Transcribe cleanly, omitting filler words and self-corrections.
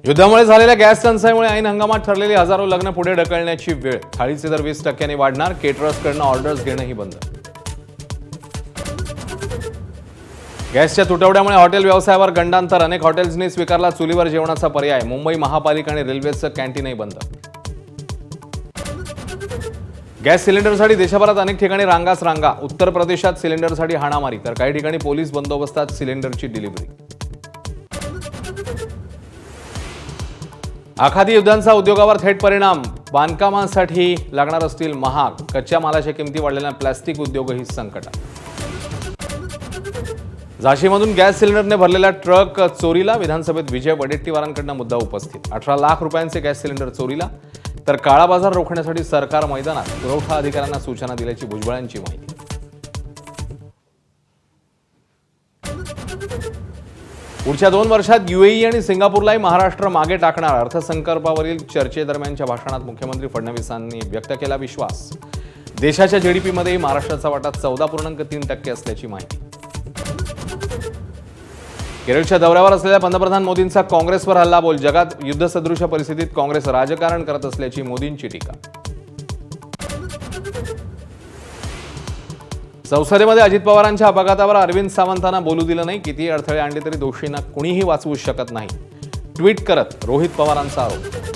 युद्धामुळे झालेल्या गॅस टंचाईमुळे ऐन हंगामात ठरलेली हजारो लग्न पुढे ढकलण्याची वेळ। थाळीचे दर 20% वाढणार। केटरर्सकडून ऑर्डर्स घेणंही बंद। गॅसच्या तुटवड्यामुळे हॉटेल व्यवसायावर गंडांतर। अनेक हॉटेल्सनी स्वीकारला चुलीवर जेवणाचा पर्याय। मुंबई महापालिका आणि रेल्वेचं कॅन्टीनही बंद। गॅस सिलेंडरसाठी देशभरात अनेक ठिकाणी रांगाच रांगा। उत्तर प्रदेशात सिलेंडरसाठी हाणामारी तर काही ठिकाणी पोलीस बंदोबस्तात सिलेंडरची डिलिव्हरी। आखाती युद्धांचा उद्योगावर थेट परिणाम। बांधकामांसाठी लागणार असतील महाग। कच्च्या मालाच्या किमती वाढल्याने प्लास्टिक उद्योगही संकटात। झाशीमधून गॅस सिलेंडरने भरलेला ट्रक चोरीला। विधानसभेत विजय वडेट्टीवारांकडून मुद्दा उपस्थित। 18 लाख रुपयांचे गॅस सिलेंडर चोरीला तर काळा बाजार रोखण्यासाठी सरकार मैदानात। पुरवठा अधिकाऱ्यांना सूचना दिल्याची भुजबळांची माहिती। पुढच्या 2 वर्षात यूएई आणि सिंगापूरलाही महाराष्ट्र मागे टाकणार। अर्थसंकल्पावरील चर्चेदरम्यानच्या भाषणात मुख्यमंत्री फडणवीसांनी व्यक्त केला विश्वास। देशाच्या जीडीपीमध्ये महाराष्ट्राचा वाटा 14.3% असल्याची माहिती। केरळच्या दौऱ्यावर असलेल्या पंतप्रधान मोदींचा काँग्रेसवर हल्लाबोल। जगात युद्धसदृश परिस्थितीत काँग्रेस राजकारण करत असल्याची मोदींची टीका। संसदेमध्ये अजित पवारांच्या अपघातावर अरविंद सावंतांना बोलू दिलं नाही। कितीही अडथळे आणले तरी दोषींना कुणीही वाचवू शकत नाही। ट्विट करत रोहित पवारांचा आरोप।